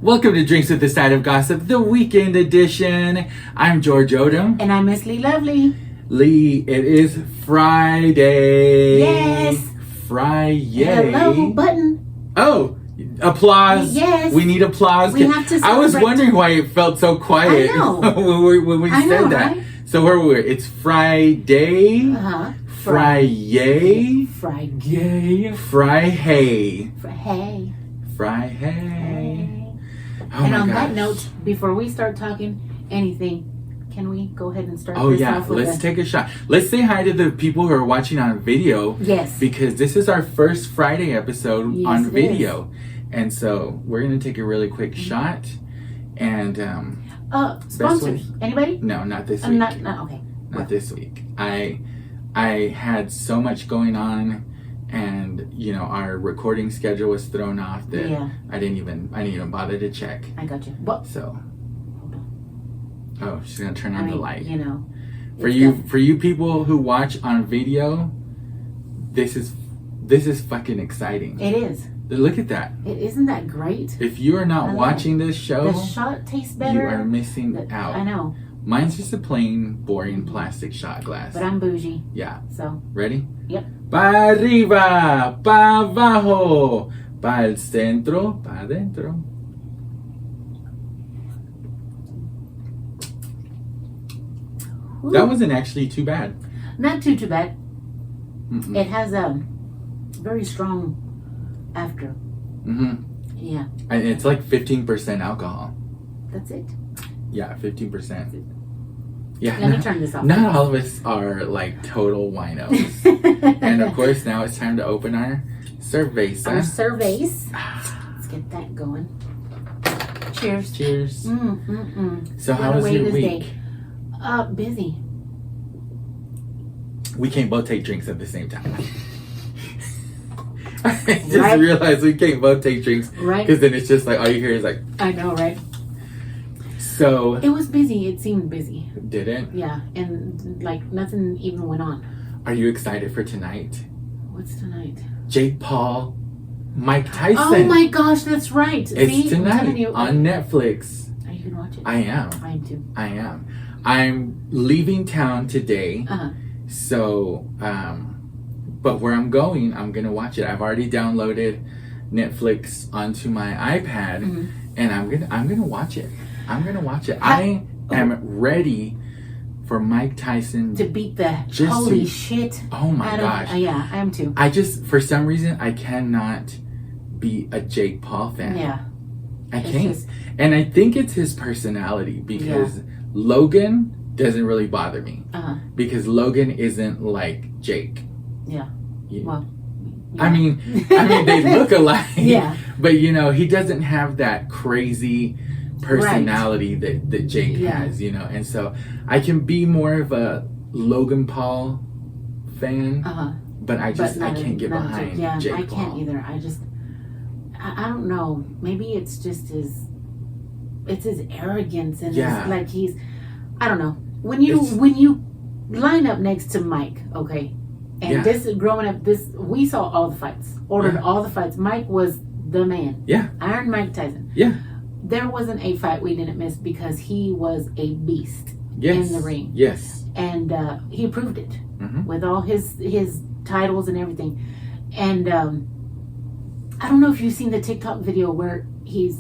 Welcome to Drinks with the Side of Gossip, the weekend edition. I'm GeorgeOdem. And I'm Miss Leigh Lovely. Leigh, it is Friday. Yes. Friday. Hello, button. Oh, applause. Yes. We need applause. We have to I was celebrate. wondering why it felt so quiet I know. when we said that. Right? So where were we? It's Friday. Friday. Friday. Friday. Hey. Friday. Oh And my on gosh. that note, before we start talking anything, can we go ahead and start? Oh this yeah, off with let's take a shot. Let's say hi to the people who are watching on video. Yes. Because this is our first Friday episode Yes, on it video. And so we're going to take a really quick shot. And sponsors. Anybody? no, not this week. Not okay. Not this week. I had so much going on, and our recording schedule was thrown off that I didn't even bother to check. I got you. What? So Hold on. oh, she's gonna turn on the light. For it's you people who watch on video, this is fucking exciting. It is. Look at that. Isn't that great? If you are not watching this show, The shot tastes better. you are missing out. I know. Mine's just a plain, boring plastic shot glass. But I'm bougie. Yeah. So. Ready? Yep. Pa arriba, pa abajo, pa el centro, pa adentro. Ooh. That wasn't actually too bad. Not too bad. Mm-mm. It has a very strong after. Mm-hmm. Yeah. And it's like 15% alcohol. That's it. Yeah, 15%. Yeah. Let me turn this off. Not all of us are like total winos. And of course, now it's time to open our cerveza. Our cerveza. Let's get that going. Cheers. Cheers. So What how a was way your this week? day. Busy. We can't both take drinks at the same time. I just Right. realized we can't both take drinks. Right. Because then it's just like, all you hear is like... I know, right? So... It was busy. It seemed busy. Did it? Yeah. And like nothing even went on. Are you excited for tonight? What's tonight? Jake Paul, Mike Tyson. Oh my gosh, that's right. It's See, I'm telling tonight you. on Netflix. Are you going to watch it? I am. I am too. I am. I'm leaving town today. Uh-huh. So, but where I'm going, I'm going to watch it. I've already downloaded Netflix onto my iPad, and I'm going to watch it. I'm going to watch it. I am ready for Mike Tyson To beat the holy shit. Oh my gosh. Yeah, I am too. I just, for some reason, I cannot be a Jake Paul fan. Yeah. I It's can't. just- And I think it's his personality because Logan doesn't really bother me. Uh-huh. Because Logan isn't like Jake. Yeah. You- Well. I mean, they look alike. Yeah. But he doesn't have that crazy personality that Jake has, And so I can be more of a Logan Paul fan, but I can't get behind Jake I Paul. can't either. I don't know. Maybe it's just his arrogance and his, like I don't know. When you line up next to Mike, okay, and this growing up, we saw all the fights, ordered all the fights. Mike was the man. Yeah. Iron Mike Tyson. Yeah. There wasn't a fight we didn't miss because he was a beast Yes. in the ring. Yes. And he proved it Mm-hmm. with all his titles and everything. And I don't know if you've seen the TikTok video where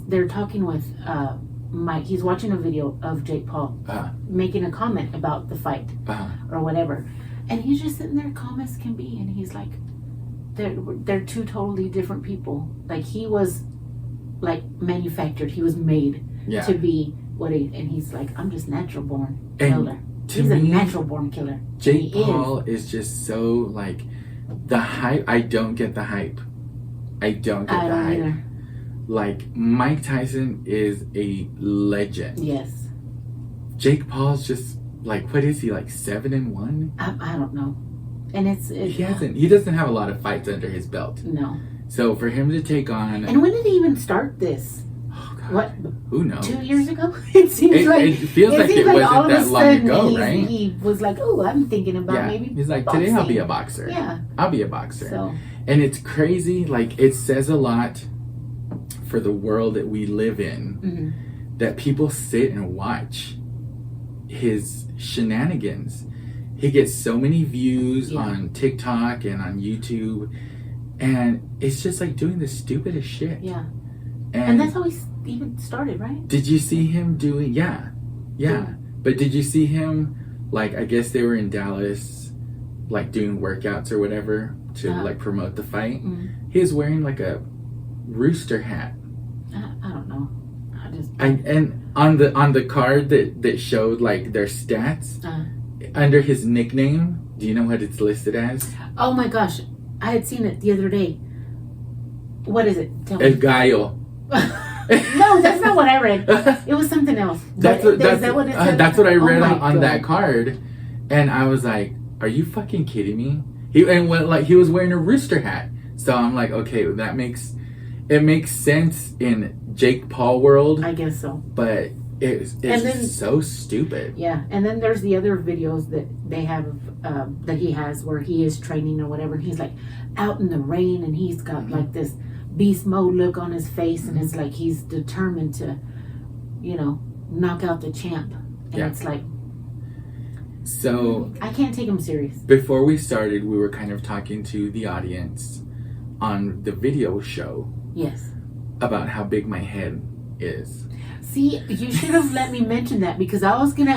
they're talking with Mike. He's watching a video of Jake Paul making a comment about the fight or whatever, and he's just sitting there calm as can be, and he's like, they're two totally different people. Like he was like manufactured. He was made to be what and he's like, I'm just natural born killer. He's a natural born killer. Jake Paul is just so like the hype. I don't get the hype. I don't get the hype. Either. Like Mike Tyson is a legend. Yes. Jake Paul's just like, what is he, like 7-1? I don't know. And he doesn't have a lot of fights under his belt. No. So for him to take on, and when did he even start this? oh God, What? Who knows? 2 years ago? It seems like it feels like it all wasn't of a that long sudden ago, right? He was like, oh, I'm thinking about maybe He's like, boxing. today I'll be a boxer. Yeah. I'll be a boxer. So And it's crazy. Like, it says a lot for the world that we live in, that people sit and watch his shenanigans. He gets so many views on TikTok and on YouTube, and it's just like doing the stupidest shit. Yeah. And that's how he even started, right? Did you see him doing? Yeah. But did you see him, like, I guess they were in Dallas, like, doing workouts or whatever to, like, promote the fight. He was wearing, like, a rooster hat. I don't know. And on the card that showed, like, their stats, under his nickname, do you know what it's listed as? Oh, my gosh. I had seen it the other day. What is it? Tell me. El Gallo. No, that's not what I read. It was something else. That's what it said? That's what I read on God. that card, and I was like, "Are you fucking kidding me?" He was wearing a rooster hat, so I'm like, okay, that makes sense in Jake Paul world. I guess so, but it's so stupid. Yeah, and then there's the other videos that they have that he has where he is training or whatever, and he's like out in the rain, and he's got like this beast mode look on his face, and it's like he's determined to, knock out the champ. And it's like, so I can't take him serious. Before we started, we were kind of talking to the audience on the video show. Yes. About how big my head is. See, you should have let me mention that, because I was gonna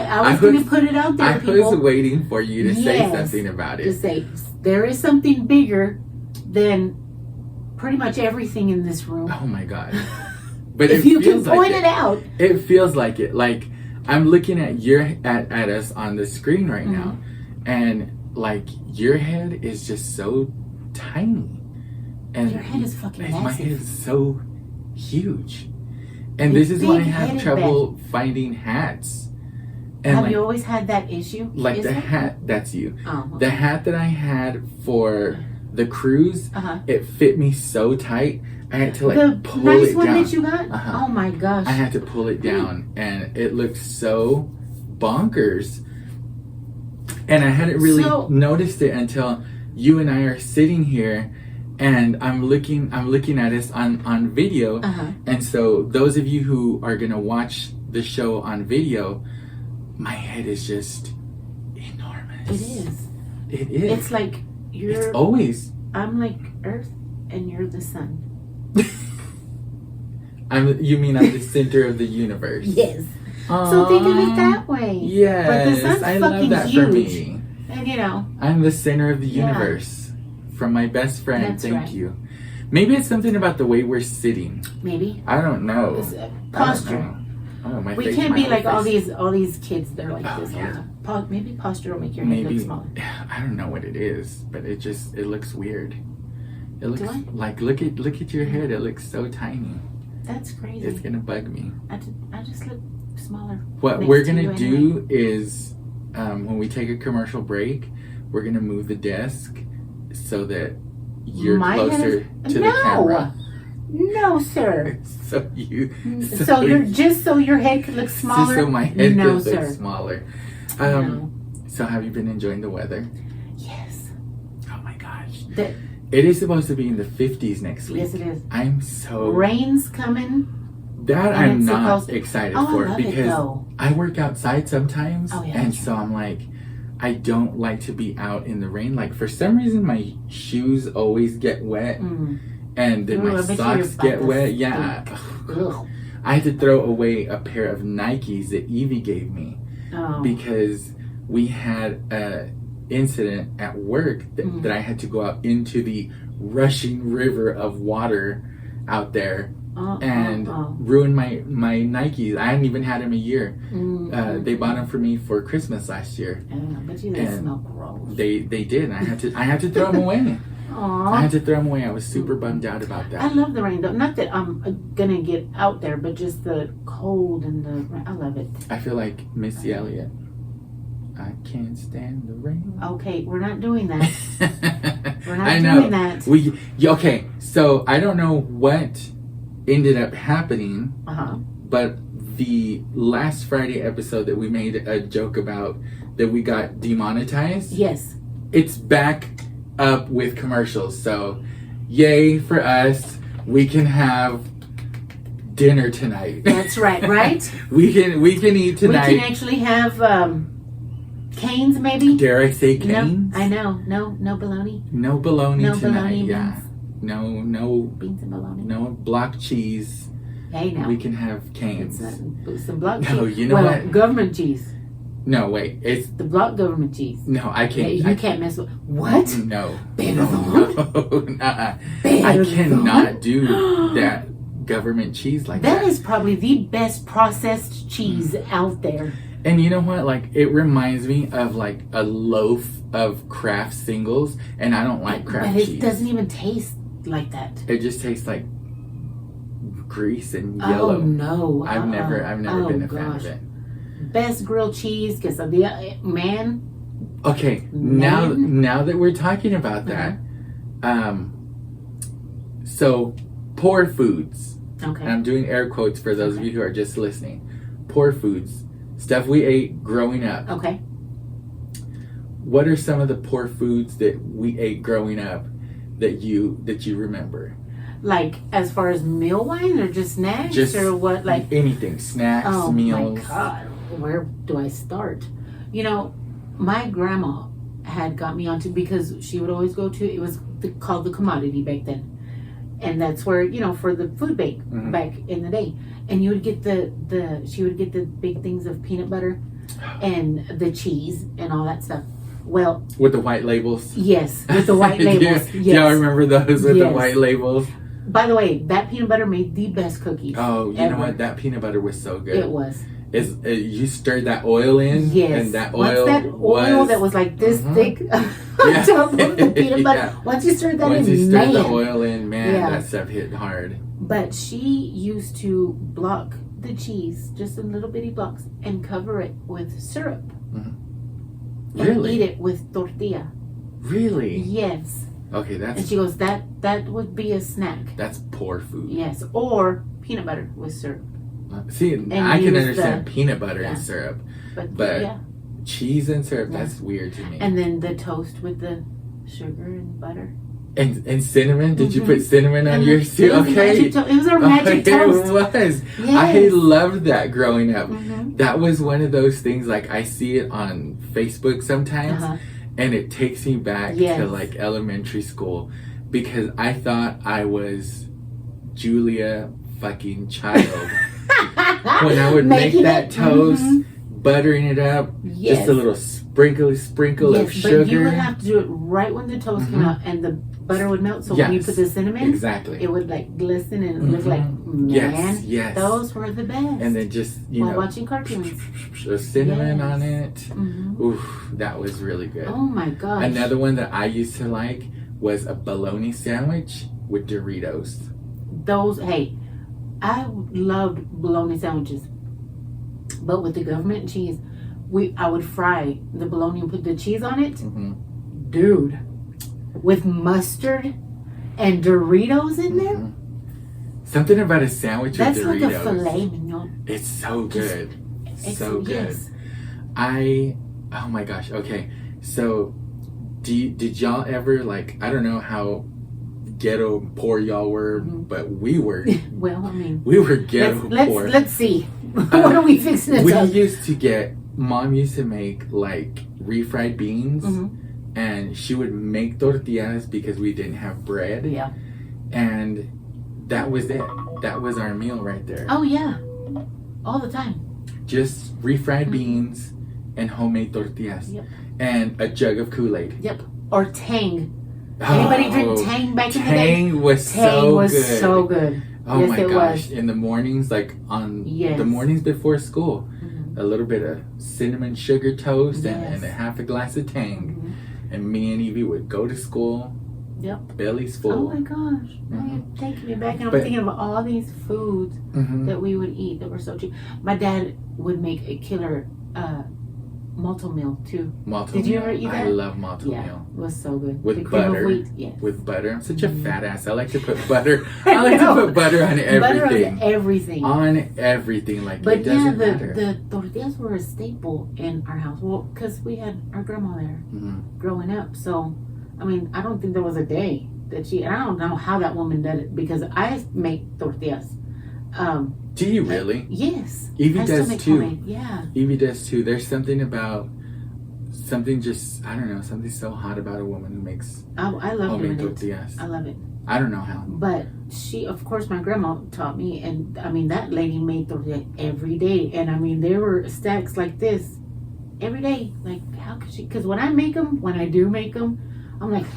put it out there. I was waiting for you to say something about it. To say there is something bigger than pretty much everything in this room. Oh my God. But if you can point it out. It feels like it. Like, I'm looking at at us on the screen right now, and like your head is just so tiny. And your head is fucking massive. My head is so huge. And this is why I have trouble finding hats. And have you always had that issue? Like the hat, that's you. Oh, okay. The hat that I had for the cruise, it fit me so tight. I had to pull it down. The nice one that you got? Oh my gosh. I had to pull it down, and it looked so bonkers. And I hadn't really noticed it until you and I are sitting here, and I'm looking at us on video. And so those of you who are gonna watch the show on video, my head is just enormous. It is. It is. It's like it's always. I'm like Earth, and you're the sun. You mean I'm the center of the universe? Yes. So think of it that way. Yes. But the sun's I fucking love that huge. for me. And I'm the center of the universe. From my best friend. That's Thank right. you. Maybe it's something about the way we're sitting. Maybe. I don't know. Posture. We can't be like all these kids. They're like this. Yeah. Maybe posture will make your head look smaller. I don't know what it is, but it looks weird. It looks like look at your head. It looks so tiny. That's crazy. It's gonna bug me. I just look smaller. What we're gonna do is when we take a commercial break, we're gonna move the desk so that you're closer to the camera. No, sir. So your head could look smaller. Just so my head could look sir. smaller. No. So have you been enjoying the weather? Yes. Oh my gosh. It is supposed to be in the 50s next week. Yes, it is. I'm so... Rain's coming. That I'm not excited for because I work outside sometimes. Oh, yeah, and so I'm like, I don't like to be out in the rain. Like, for some reason, my shoes always get wet. And then my socks get wet. Yeah. I had to throw away a pair of Nikes that Evie gave me. Because we had a incident at work that I had to go out into the rushing river of water out there and ruin my Nikes. I hadn't even had them a year. They bought them for me for Christmas last year. But you didn't smell gross. They did. I had to throw them away. I had to throw them away. I was super bummed out about that. I love the rain though. Not that I'm gonna get out there, but just the cold and the rain. I love it. I feel like Missy Elliott. I can't stand the rain. Okay, we're not doing that. We're not doing that. Okay, so I don't know what ended up happening, but the last Friday episode that we made a joke about that we got demonetized. Yes. It's back up with commercials. So, yay for us. We can have dinner tonight. That's right, right? we can eat tonight. We can actually have canes, maybe. Dare I say canes? No, I know. No bologna. No bologna No tonight. bologna Yeah. beans. No Beans and bologna. no block cheese. Hey, now. We can have canes. It's some block cheese. No, you know what? Government cheese. No, wait. It's The block government cheese. no. I can't. Yeah, you can't mess with what? No. Perdón? No. I Perdón? cannot do that government cheese like that. That is probably the best processed cheese out there. And you know what? Like, it reminds me of like a loaf of Kraft singles, and I don't like Kraft But it cheese. doesn't even taste like that. It just tastes like grease and yellow. Oh no! I've never been a fan gosh. of it. Best grilled cheese, because of the man. Okay, Man. now that we're talking about that, so poor foods. Okay. And I'm doing air quotes for those of you who are just listening. Poor foods, stuff we ate growing up. Okay. What are some of the poor foods that we ate growing up that you remember? Like, as far as meal wine or just snacks Just or what? Like, anything, snacks, oh meals. my God, where do I start? You know, my grandma had got me onto, because she would always go to, it was called the commodity back then. And that's where, you know, for the food bank back in the day. And you would get she would get the big things of peanut butter and the cheese and all that stuff. Well, With the white labels. yes, with the white labels. Yeah, y'all remember those with the Yes. white labels? By the way, that peanut butter made the best cookies. Oh, you ever. know what? That peanut butter was so good. It was. You stirred that oil in, Yes. and that Once oil that oil that was like this thick on Yeah. top of the peanut butter. Yeah. Once you stirred that Once in, you stirred the man. oil in, man, Yeah. that stuff hit hard. But she used to block the cheese, just in little bitty blocks, and cover it with syrup. And Really? eat it with tortilla. Really? Yes. Okay, And she goes, that would be a snack. that's poor food. Yes. Or peanut butter with syrup. See, And I can use understand the- peanut butter yeah. and syrup, But but cheese and syrup, Yeah. that's weird to me. And then the toast with the sugar and butter. And cinnamon? Did you Mhm. put cinnamon on And yours too? it was Okay. magic it was our magic toast. It was. Yes. I loved that growing up. Mhm. That was one of those things, like, I see it on Facebook sometimes, Uh-huh. and it takes me back Yes. to like elementary school, because I thought I was Julia fucking Child when I would make Making that it, toast, mhm. buttering it up, Yes. just a little sprinkle of Yes, sugar. but you would have to do it right when the toast came Mhm. out and the butter would melt. So when you Yes. put the cinnamon, Exactly. it would like glisten and look Mhm. like, man, Yes. those were the best. And then just, while watching cartoons. cinnamon Yes. on it. Mhm. Oof, that was really good. Oh my gosh. Another one that I used to like was a bologna sandwich with Doritos. Those, hey, I loved bologna sandwiches, but with the government cheese, I would fry the bologna and put the cheese on it, dude, with mustard and Doritos in there. Something about a sandwich That's with like Doritos. a filet mignon. It's so good. So good. Yes. Oh my gosh. Okay. So, did y'all ever, like, I don't know how ghetto poor y'all were, but we were. Well, I mean, We were ghetto poor. let's see. What are we fixing to We do? used to get, Mom used to make like refried beans, and she would make tortillas because we didn't have bread. Yeah. And that was it. That was our meal right there. Oh yeah. All the time. Just refried beans and homemade tortillas. Yep. And a jug of Kool-Aid. Yep. Or Tang. Anybody drink Tang back in the day? Tang was Tang so was good. so good. Oh Yes, my it gosh. was. In the mornings, like on Yes. the mornings before school, a little bit of cinnamon sugar toast Yes. and a half a glass of Tang. Mhm. And me and Evie would go to school, Yep. bellies Oh full. my gosh. Now you're taking me back, and I'm But- thinking of all these foods that we would eat that were so cheap. My dad would make a killer malto meal too. Malto Did you meal. ever eat I that? love malto Yeah, meal. it was so good. With the cream butter. of wheat. Yes. With butter. I'm such a fat ass. I like to put butter. I like to put butter on everything. Butter on everything. On everything. Like, But it yeah, doesn't matter. the tortillas were a staple in our house. Well, because we had our grandma there growing up. So, I mean, I don't think there was a day that I don't know how that woman did it, because I make tortillas. Do you really? Yes. Evie I still does make too. homemade. Yeah. Evie does too. There's something about something just I don't know, something so hot about a woman who makes I love homemade doing it. tortillas. I love it. I don't know how. But she, of course, my grandma taught me, and I mean that lady made tortillas every day, and I mean there were stacks like this every day. Like how could she? Because when I do make them, I'm like,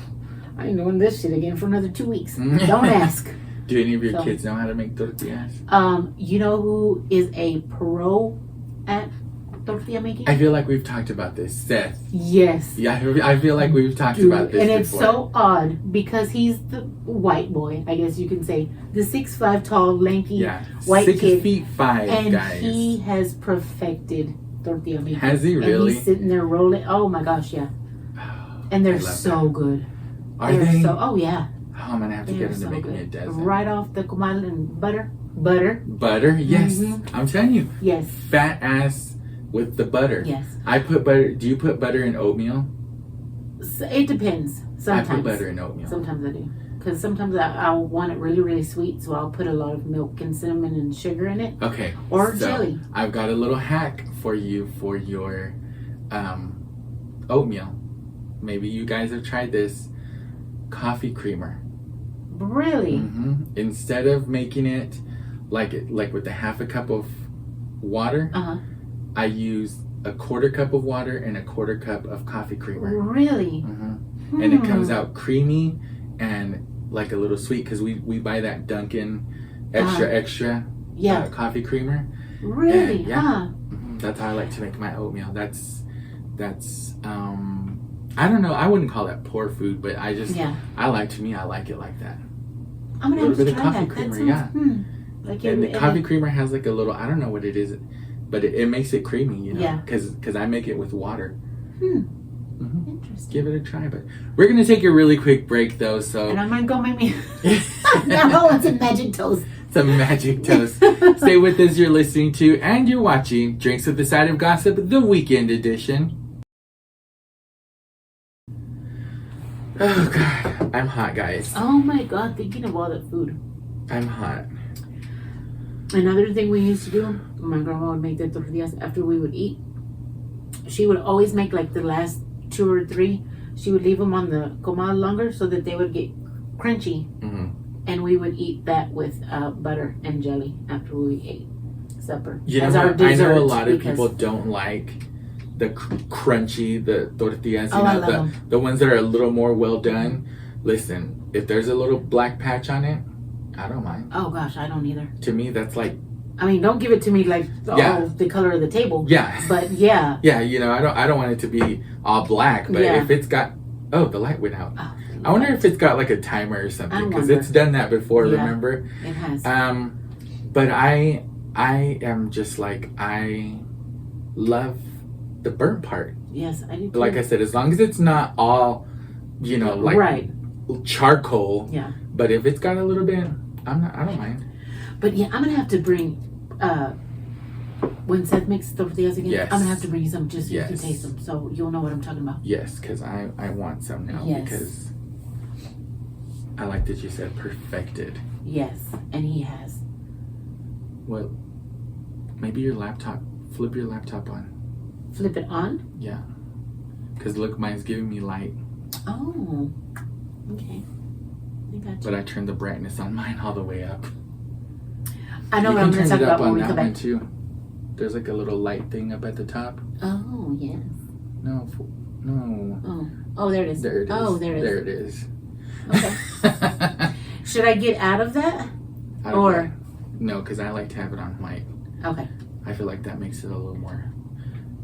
I ain't doing this shit again for another 2 weeks. Don't ask. Do any of your kids know how to make tortillas? You know who is a pro at tortilla making? I feel like we've talked about this, Seth. Yes. Yeah, I feel like we've talked about this and before. it's so odd because he's the white boy, I guess you can say, the 6'5" tall, lanky white 6 kid, feet 5, and guys. he has perfected tortilla making. Has he really? And he's sitting there rolling. Oh my gosh, yeah. And they're so good. Are they? Oh yeah. Oh, I'm gonna have to get into making good. a dozen. Right off the comal and butter. Butter, yes. Mm-hmm. I'm telling you. Yes. Fat ass with the butter. Yes. I put butter. Do you put butter in oatmeal? So it depends. Sometimes. I put butter in oatmeal. Sometimes I do. Because sometimes I want it really, really sweet, so I'll put a lot of milk and cinnamon and sugar in it. Okay. Or so jelly. I've got a little hack for you for your oatmeal. Maybe you guys have tried this. Coffee creamer. Really? Mm-hmm. Instead of making it like with a half a cup of water, I use a quarter cup of water and a quarter cup of coffee creamer. Really? Mm-hmm. And it comes out creamy and like a little sweet because we buy that Dunkin' extra coffee creamer. Really? And, that's how I like to make my oatmeal. That's I don't know. I wouldn't call that poor food, but I like it like that. I'm gonna have to try coffee that. creamer, Sounds, Like and the coffee creamer has like a little, I don't know what it is, but it makes it creamy, you know? Yeah. Because I make it with water. Mm-hmm. Interesting. Give it a try, but we're gonna take a really quick break though. So and I might go make me. No, it's a magic toast. Some magic toast. Stay with us. You're listening to and you're watching Drinks with the Side of Gossip, the weekend edition. Oh God, I'm hot, guys. Oh my God, thinking of all that food. I'm hot. Another thing we used to do, my grandma would make the tortillas after we would eat. She would always make like the last 2 or 3. She would leave them on the comal longer so that they would get crunchy. Mm-hmm. And we would eat that with butter and jelly after we ate supper. You know what? I know a lot of people don't like the crunchy, the tortillas, I love them. The ones that are a little more well done. Listen, if there's a little black patch on it, I don't mind. Oh gosh, I don't either. To me, that's like. I mean, don't give it to me like the color of the table. Yeah. But yeah. Yeah, you know, I don't want it to be all black, but if it's got the light went out. Oh, I wonder if it's got like a timer or something because it's done that before. Yeah, remember? It has. But I am just like I love the burnt part. Yes, I do too. Like I said, as long as it's not all, like charcoal. Yeah. But if it's got a little bit, I don't mind. But yeah, I'm gonna have to bring when Seth makes tortillas again. I'm gonna have to bring you some just so you can taste them, so you'll know what I'm talking about. Yes, because I want some now because I like that you said perfected. Yes, and he has. Well, maybe your laptop. Flip your laptop on. Flip it on? Yeah. Because look, mine's giving me light. Oh. Okay. I got you. But I turned the brightness on mine all the way up. I know what I'm going to talk about when we come back. Too. There's like a little light thing up at the top. Oh, yes. No. Oh, there it is. There it is. Oh, there it is. There it is. Okay. Should I get out of that? Or? No, because I like to have it on white. Okay. I feel like that makes it a little more.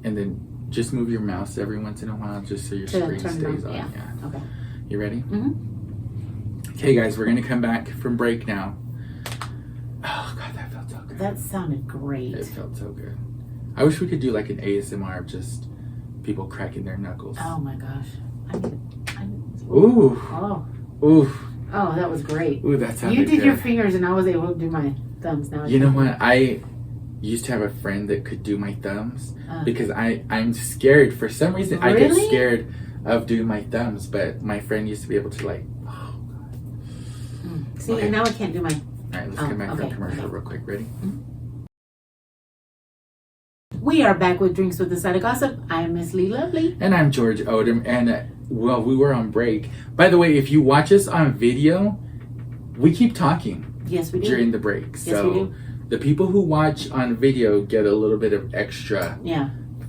And then just move your mouse every once in a while just so your screen stays on. Yeah. Okay. You ready? Mm-hmm. Okay, guys, we're going to come back from break now. Oh, God, that felt so good. That sounded great. It felt so good. I wish we could do like an ASMR of just people cracking their knuckles. Oh, my gosh. Ooh. Oh. Ooh. Oh, that was great. Ooh, that sounded good. You did good. Your fingers, and I was able to do my thumbs now. You know what? I used to have a friend that could do my thumbs because I'm scared. For some reason, really? I get scared of doing my thumbs, but my friend used to be able to like, oh, God. See, and now I can't do my All right, let's come back from commercial real quick. Ready? We are back with Drinks with the Side of Gossip. I'm Miss Leigh Lovely. And I'm GeorgeOdem. And, well, we were on break. By the way, if you watch us on video, we keep talking. Yes, we do. During the break. Yes, so we do. The people who watch on video get a little bit of extra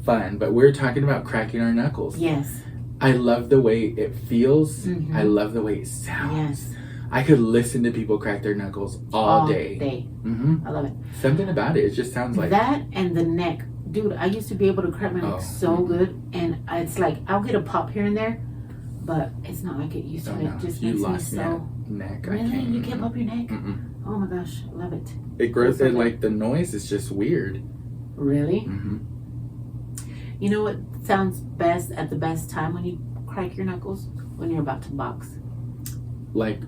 fun. But we're talking about cracking our knuckles. Yes. I love the way it feels. I love the way it sounds. Yes. I could listen to people crack their knuckles all day. I love it. Something about it. It just sounds like that, and the neck. Dude, I used to be able to crack my neck so good, and it's like I'll get a pop here and there, but it's not like it used to. It just you makes lost me so. Neck. Really? I can't. You can't pop your neck? Oh my gosh, love it. It grows. It like the noise is just weird. Really? You know what sounds best at the best time when you crack your knuckles? When you're about to box. Like.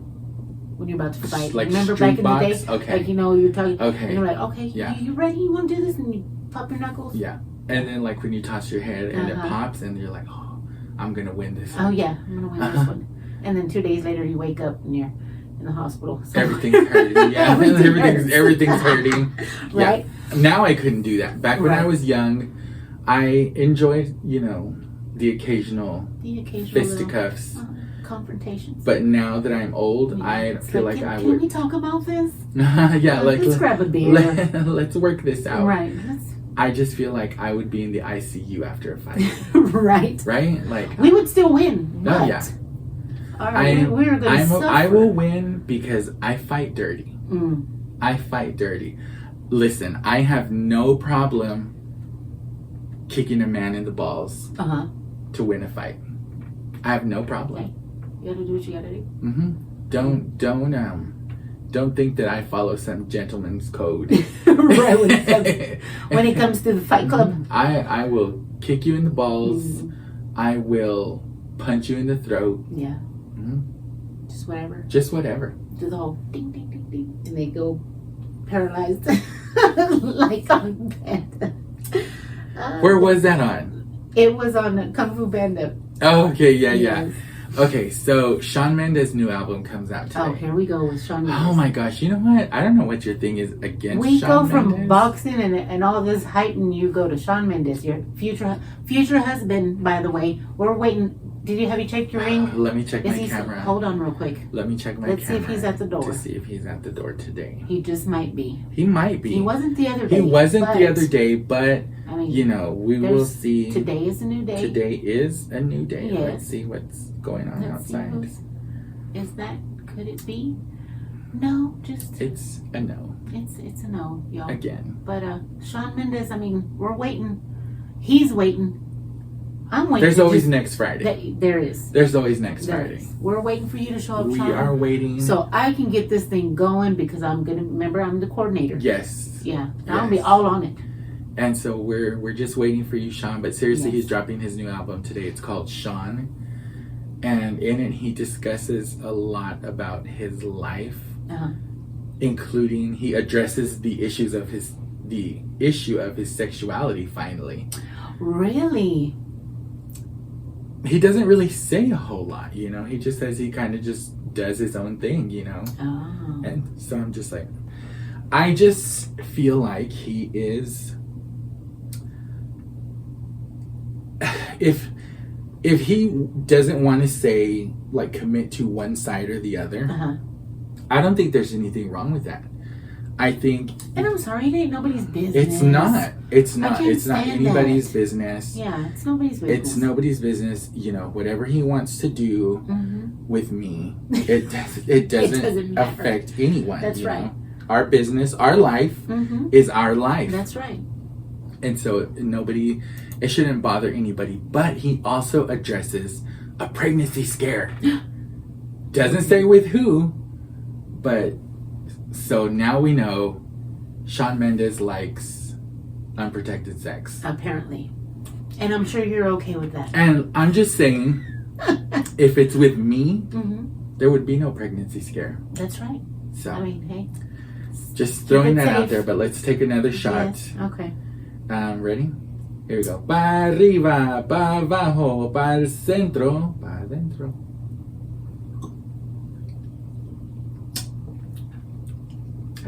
When you're about to fight. Like remember street back box? in the day? Okay. Like, you know, you're talking. Okay. And you're like, okay, you ready? You want to do this? And you pop your knuckles? Yeah. And then like when you toss your head and it pops and you're like, oh, I'm going to win this one. Oh yeah, I'm going to win this one. And then 2 days later you wake up and you're in the hospital. So. Everything's hurting. Yeah. everything's hurting. Right? Yeah. Now I couldn't do that. Back when I was young, I enjoyed, the occasional fisticuffs. Confrontations. But now that I'm old, I feel like I would. Can we talk about this? Yeah, like let's grab a beer. Let's work this out. Right. I just feel like I would be in the ICU after a fight. Right. Right? Like we would still win. Oh yeah. All right, we're gonna suffer. I will win because I fight dirty. I fight dirty. Listen, I have no problem kicking a man in the balls to win a fight. I have no problem. Okay. You gotta do what you gotta do. Don't think that I follow some gentleman's code. Right, when it comes to the fight club. I will kick you in the balls. I will punch you in the throat. Yeah. Just whatever. Just whatever. Do the whole ding ding ding ding, and they go paralyzed like on Panda. Where was that on? It was on Kung Fu Panda. Oh, okay, yeah. Okay, so Shawn Mendes' new album comes out today. Oh, here we go with Shawn Mendes. Oh my gosh, you know what? I don't know what your thing is against we Shawn go Mendes. from boxing and all this hype, and you go to Shawn Mendes, your future husband, by the way. We're waiting. Have you checked your ring? Let me check my camera. Hold on real quick. Let me check my camera. Let's see if he's at the door. To see if he's at the door today. He just might be. He might be. He wasn't the other day. He wasn't the other day, but I mean, we will see. Today is a new day. Today is a new day. Yes. Let's see what's going on outside. Could it be? No, just. It's a no. It's a no, y'all. Again. But Shawn Mendes, we're waiting. He's waiting. I'm waiting. There's always next Friday. There is. There's always next Friday. We're waiting for you to show up, We Shawn. are waiting. So I can get this thing going because I'm the coordinator. Yes. Yeah. I'll be all on it. And so we're just waiting for you, Shawn. But seriously, he's dropping his new album today. It's called Shawn. And in it, he discusses a lot about his life, including he addresses the issue of his sexuality. Finally, really, he doesn't really say a whole lot. He just says he kind of just does his own thing. Oh. And so I'm just like, I just feel like he is. If he doesn't want to say, like, commit to one side or the other, I don't think there's anything wrong with that. I think... And I'm sorry, it ain't nobody's business. It's not. It's not anybody's that. business. Yeah, it's nobody's business. It's nobody's business. Whatever he wants to do with me, it doesn't affect anyone. That's right. Our business, our life is our life. That's right. And so it shouldn't bother anybody. But he also addresses a pregnancy scare. Doesn't say with who, but so now we know Shawn Mendes likes unprotected sex. Apparently. And I'm sure you're okay with that. And I'm just saying, if it's with me, there would be no pregnancy scare. That's right. So, hey. Just throwing that out there, but let's take another shot. Yes. Okay. Ready? Here we go. Pa arriba, pa abajo, pa el centro, pa adentro.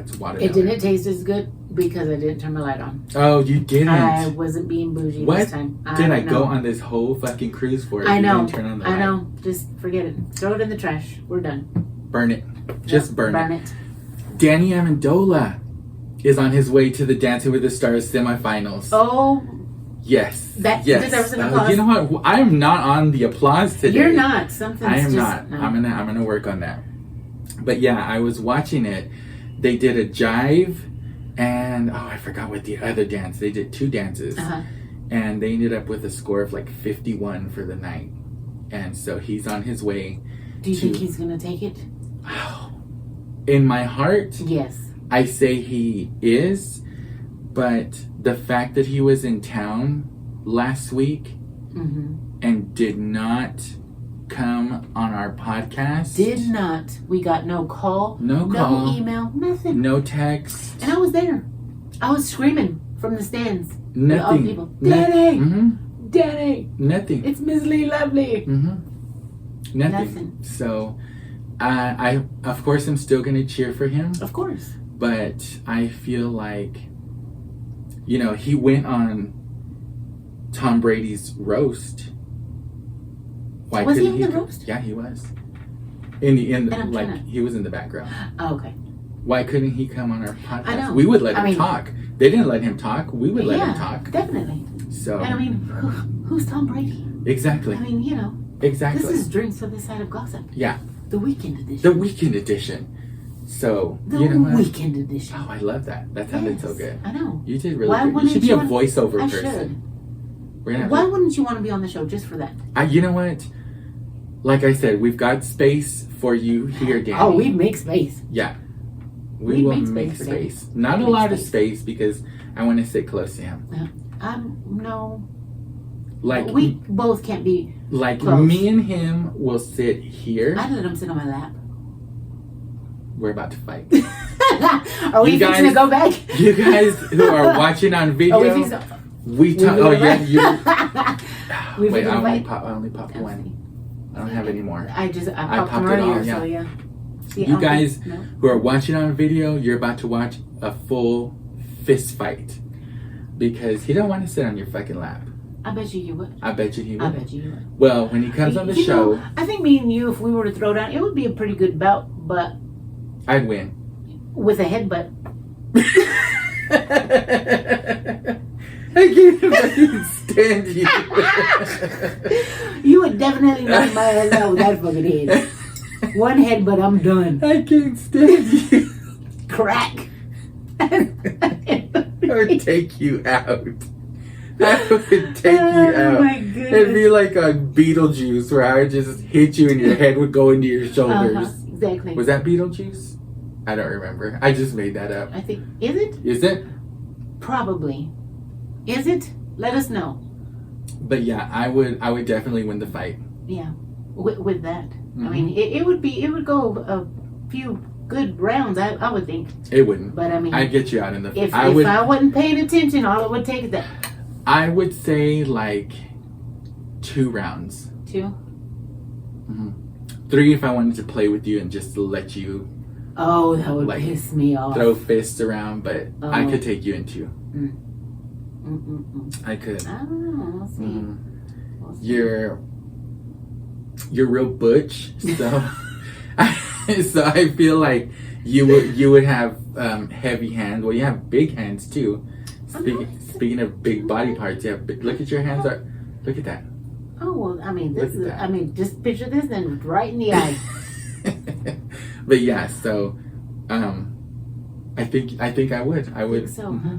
That's watermelon. It didn't taste as good because I didn't turn my light on. Oh, you didn't? I wasn't being bougie What this time. did I go on this whole fucking cruise for? I know. Didn't turn on the I light? know. Just forget it. Throw it in the trash. We're done. Burn it. Just burn Burn it. it. Danny Amendola is on his way to the Dancing with the Stars semifinals. Oh, Yes. that yes. deserves an applause. You know what? I am not on the applause today. You're not. Something's I am just, not. No. I'm gonna work on that. But yeah, I was watching it. They did a jive, and I forgot what the other dance. They did 2 dances, and they ended up with a score of like 51 for the night. And so he's on his way. Do you think he's gonna take it? In my heart, Yes. I say he is, but the fact that he was in town last week and did not come on our podcast. Did not. We got no call. No call. No email. Nothing. No text. And I was there. I was screaming from the stands. Nothing. All the people. Danny! Mm-hmm. Danny! Nothing. It's Miss Leigh Lovely. Mm-hmm. Nothing. So, I of course am still going to cheer for him. Of course. But I feel like, he went on Tom Brady's roast. Why Was he couldn't on the roast? Yeah, he was. He was in the background. Oh, okay. Why couldn't he come on our podcast? I know. We would let him talk. They didn't let him talk. We would let him talk. Definitely. So. And I mean, who's Tom Brady? Exactly. I mean, Exactly. This is Drinks for this Side of Gossip. Yeah. The weekend edition. The weekend edition. So, the weekend edition. Oh, I love that. That sounded so good. I know. You did really good. You should be a voiceover person. Why wouldn't you want to be on the show just for that? You know what? Like I said, we've got space for you here, Danny. Oh, we make space. Yeah. We will make space. Not a lot of space because I want to sit close to him. No. Like we both can't be like close. Me and him will sit here. I let him sit on my lap. We're about to fight. Are we fixing to go back? You guys who are watching on video, we talk. Oh yeah, you. Wait, I only popped one. I don't have any more. I popped them earlier, so yeah. See, you guys who are watching on video, you're about to watch a full fist fight because he don't want to sit on your fucking lap. I bet you would. I bet you he would. I bet you would. Well, when he comes on the show, I think me and you, if we were to throw down, it would be a pretty good bout, but I'd win with a headbutt. I can't stand you. You would definitely knock my ass out with that fucking head. One headbutt, I'm done. I can't stand you. Crack. I would take you out. I would take you out. Oh my goodness. It'd be like on Beetlejuice where I would just hit you and your head would go into your shoulders. Exactly. Was that Beetlejuice? I don't remember. I just made that up. I think. Is it? Is it? Probably. Is it? Let us know. But yeah, I would definitely win the fight. Yeah. With that. Mm-hmm. I mean, it would go a few good rounds, I would think. It wouldn't. But I mean, I'd get you out in the fight. If I wasn't paying attention, all it would take is that. I would say like 2 rounds. 2? Mm-hmm. 3 if I wanted to play with you and just let you. Oh, that would piss me off. Throw fists around, but I could take you in 2. I could. I don't know. We'll see. We'll see. You're real butch, so so I feel like you would have heavy hands. Well, you have big hands too. Speaking of big body parts, you have look at your hands. Look at that. Oh well, I mean this is. I mean, just picture this and right in the eye. But yeah, so I think I would. I would. Think so, huh?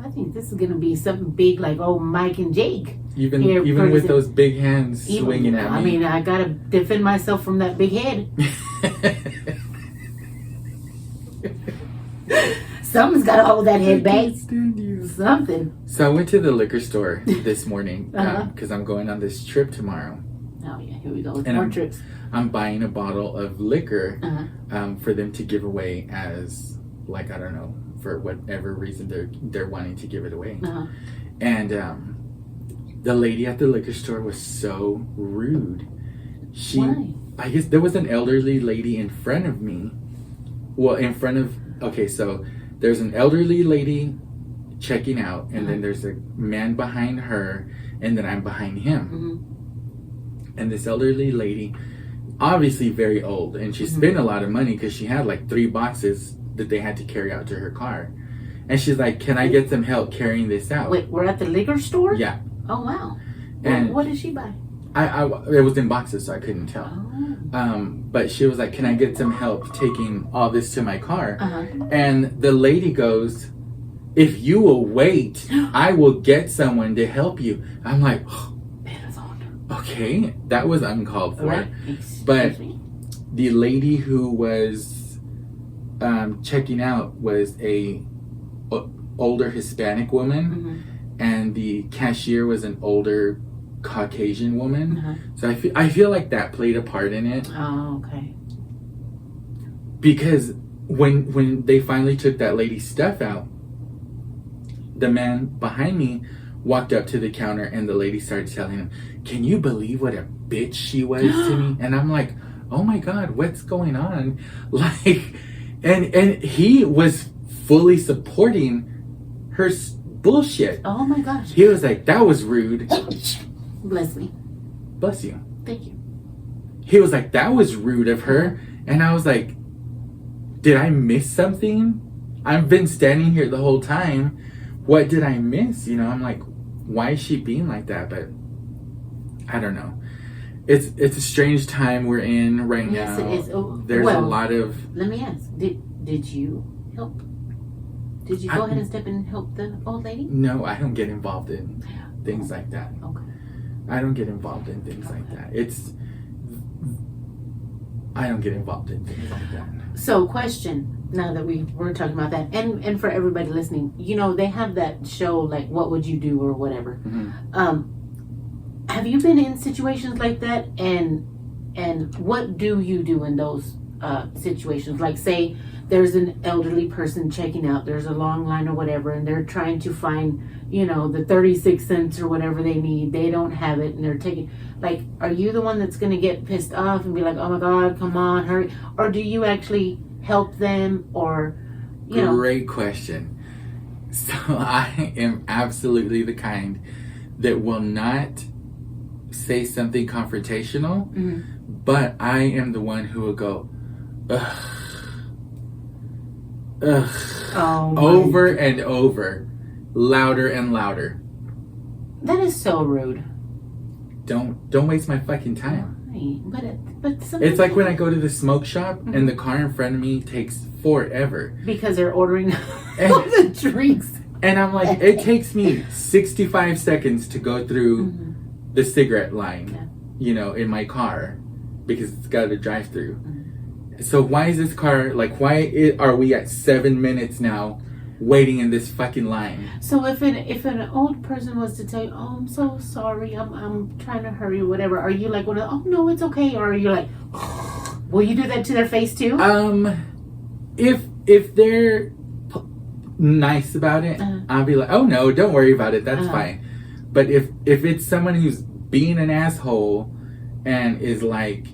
I think this is gonna be something big like Mike and Jake. Even with those big hands swinging at me. I mean, I gotta defend myself from that big head. Something's gotta hold that head back. Something. So I went to the liquor store this morning because I'm going on this trip tomorrow. Oh yeah, here we go. More trips. I'm buying a bottle of liquor for them to give away as I don't know, for whatever reason they're wanting to give it away. And the lady at the liquor store was so rude. Why? I guess there was an elderly lady in front of me. Well, in front of okay, so there's an elderly lady checking out, and then there's a man behind her, and then I'm behind him. And this elderly lady, obviously very old, and she spent a lot of money because she had like 3 boxes that they had to carry out to her car. And she's like, can I get some help carrying this out? Wait, we're at the liquor store? Yeah. Oh, wow. And what did she buy? It was in boxes, so I couldn't tell. But she was like, can I get some help taking all this to my car? And the lady goes, if you will wait, I will get someone to help you. I'm like, oh, okay, that was uncalled for. Right. But the lady who was checking out was a older Hispanic woman, and the cashier was an older Caucasian woman. So I feel like that played a part in it. Oh, okay. Because when they finally took that lady's stuff out, the man behind me walked up to the counter, and the lady started telling him, can you believe what a bitch she was to me? And I'm like, oh my God, what's going on? Like, and he was fully supporting her bullshit. Oh my gosh. He was like, that was rude. Bless me. Bless you. Thank you. He was like, that was rude of her. And I was like, did I miss something? I've been standing here the whole time. What did I miss? You know, I'm like, why is she being like that? But I don't know. It's a strange time we're in right now. Yes, it is. There's a lot of... Let me ask. Did you help? Did you go ahead and step in and help the old lady? No, I don't get involved in things like that. Okay. I don't get involved in things like that. I don't get involved in things like that. So, question, now that we're talking about that, and for everybody listening, you know, they have that show, like, What Would You Do or whatever. Have you been in situations like that? And what do you do in those situations? Like, say there's an elderly person checking out, there's a long line or whatever, and they're trying to find, you know, the 36 cents or whatever they need. They don't have it, and they're taking, like, are you the one that's going to get pissed off and be like, oh my God, come on, hurry? Or do you actually help them, or, you know? Great question. So I am absolutely the kind that will not say something confrontational, but I am the one who will go, ugh, over and over, louder and louder. That is so rude. Don't waste my fucking time. But it's like when I go to the smoke shop and the car in front of me takes forever because they're ordering all the drinks, and I'm like, it takes me 65 seconds to go through the cigarette line, you know, in my car, because it's got a drive-through. So why is this car, like, why are we at 7 minutes now waiting in this fucking line? So if an old person was to tell you, oh, I'm so sorry, I'm trying to hurry or whatever, are you like, oh no, it's okay? Or are you like, will you do that to their face too? If they're nice about it, I'll be like, oh no, don't worry about it, that's fine. But if it's someone who's being an asshole and is like,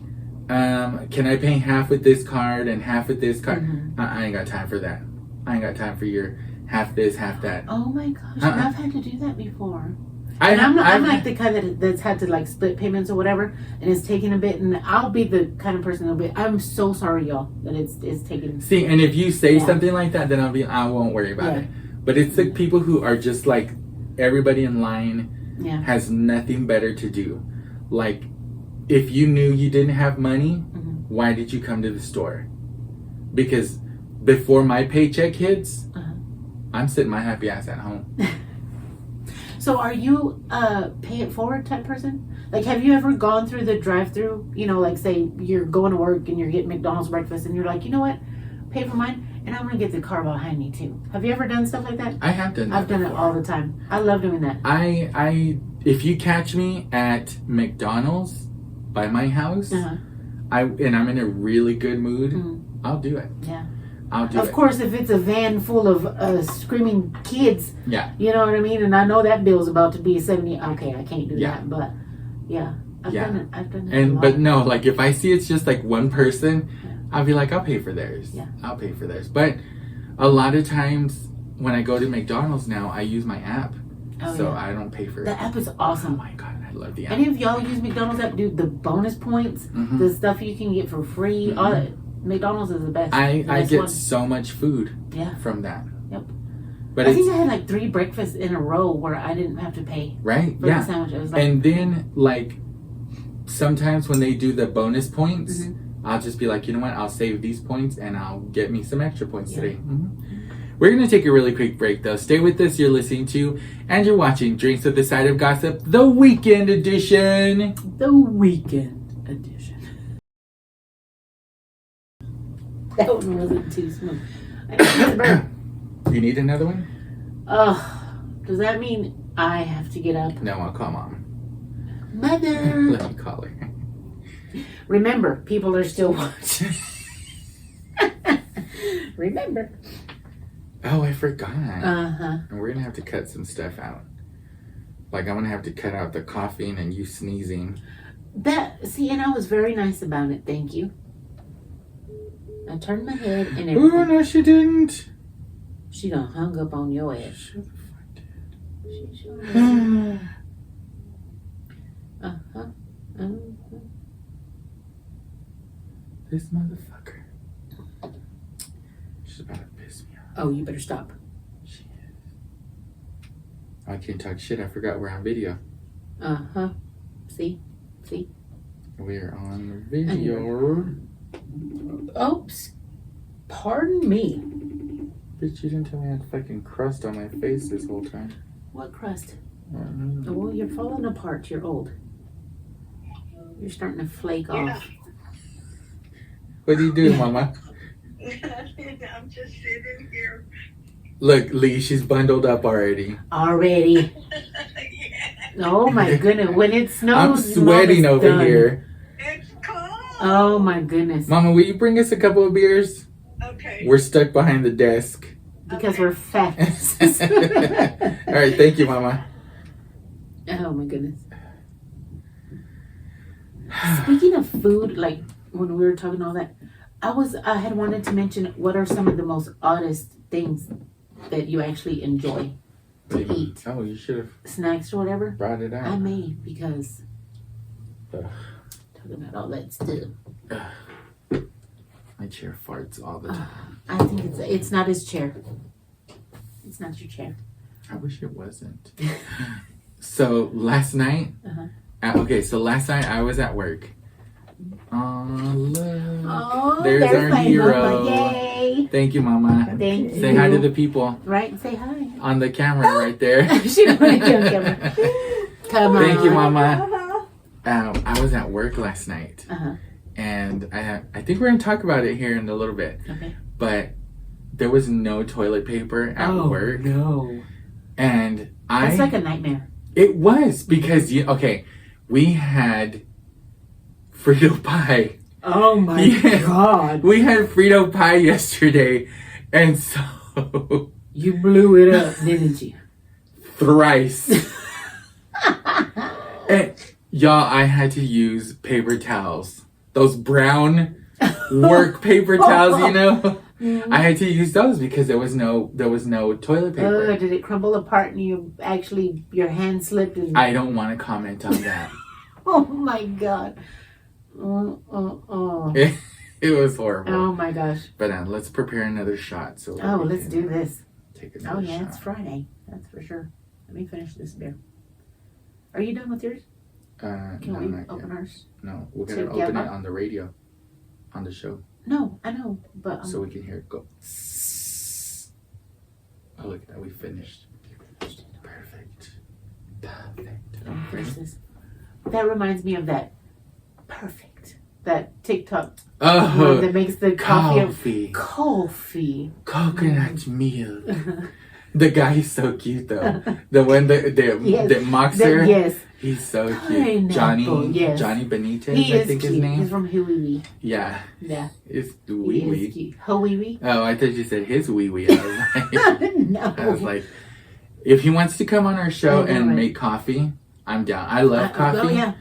can I pay half with this card and half with this card? I ain't got time for that. I ain't got time for your half this, half that. Oh my gosh, I've had to do that before. I'm like the kind that's had to like split payments or whatever, and it's taking a bit, and I'll be the kind of person that'll be, I'm so sorry, y'all, that it's taking. See, and if you say something like that, then I won't worry about it. But it's the people who are just like, everybody in line has nothing better to do. Like, if you knew you didn't have money, why did you come to the store? Because before my paycheck hits, I'm sitting my happy ass at home. So are you a pay it forward type person? Like, have you ever gone through the drive-through, you know, like say you're going to work and you're getting McDonald's breakfast and you're like, you know what, pay for mine and I'm going to get the car behind me too. Have you ever done stuff like that? I have done that. I've done it all the time. I love doing that. If you catch me at McDonald's by my house, and I'm in a really good mood, I'll do it. Yeah. I'll do it. Of course, if it's a van full of screaming kids, you know what I mean? And I know that bill's about to be 70. Okay, I can't do that. But, I've done it a lot. But no, like, if I see it's just like one person, I'll be like, I'll pay for theirs. I'll pay for theirs. But A lot of times when I go to McDonald's now, I use my app. So I don't pay for it. The app is awesome. Oh my God, I love the app. Any of y'all use McDonald's app? Dude, the bonus points, the stuff you can get for free, all that. McDonald's is the best. I get so much food from that. Yep. But I think I had like 3 breakfasts in a row where I didn't have to pay. Right? For the sandwich. It was like, and then like sometimes when they do the bonus points, I'll just be like, you know what? I'll save these points and I'll get me some extra points today. We're going to take a really quick break though. Stay with us. You're listening to and you're watching Drinks with the Side of Gossip, the weekend edition. The weekend edition. That one wasn't too smooth. You need another one? Does that mean I have to get up? No, I'll call Mom. Mother! Let me call her. Remember, people are still watching. Remember. Oh, I forgot. And we're going to have to cut some stuff out. Like, I'm going to have to cut out the coughing and you sneezing. And I was very nice about it. Thank you. I turned my head and everything. Oh, no, she didn't. She done hung up on your ass. She the fuck did. She sure did. This motherfucker. She's about to piss me off. Oh, you better stop. She is. I can't talk shit. I forgot we're on video. See? We're on video. Oops. Pardon me. Bitch, you didn't tell me I had fucking crust on my face this whole time. What crust? Mm-hmm. Well, you're falling apart. You're old. You're starting to flake off. What do you do, Mama? I'm just sitting here. Look, Leigh, she's bundled up already. Already. Oh my goodness. When it snows, I'm sweating over done. here. It's cold. Oh my goodness. Mama, will you bring us a couple of beers? Okay. We're stuck behind the desk. Because we're fat. All right, thank you, Mama. Oh my goodness. Speaking of food, like when we were talking all that, I had wanted to mention what are some of the most oddest things that you actually enjoy to eat. Oh, you should have Snacks or whatever. brought it out. I may because Ugh. talking about all that stuff. My chair farts all the time. I think it's not his chair. It's not your chair. I wish it wasn't. So last night, last night I was at work. Oh, look. Oh, there's our my hero. Mama. Yay. Thank you, Mama. Thank you. Say hi to the people Right, say hi. on the camera right there. She don't want to be on camera. Come on. Thank you, Mama. I was at work last night. And I think we're going to talk about it here in a little bit. Okay. But there was no toilet paper at work. No. And It's like a nightmare. It was because we had Frito pie. Oh my God. We had Frito pie yesterday, and so you blew it up, didn't you? Thrice. And y'all, I had to use paper towels. Those brown work paper towels, you know? I had to use those because there was no toilet paper. Did it crumble apart and your hand slipped? And... I don't want to comment on that. Oh my God. It was horrible. Oh my gosh. But let's prepare another shot. So let's do this. Take another shot. It's Friday. That's for sure. Let me finish this beer. Are you done with yours? Can we open ours? No, we're gonna open it on the radio, on the show. No, I know, but so we can hear it go. Oh, look at that! We finished. Perfect. That reminds me of that. Perfect. That TikTok that makes the coffee. Coconut milk. The guy is so cute though. The one that mocks her. Yes. He's so cute. Johnny Benitez, I think his name. He's from Huey. Yeah. Yeah. It's Wee Wee. Wee. Oh, I thought you said his Wee Wee. No. I was like, if he wants to come on our show and make coffee, I'm down. I love coffee. Oh yeah.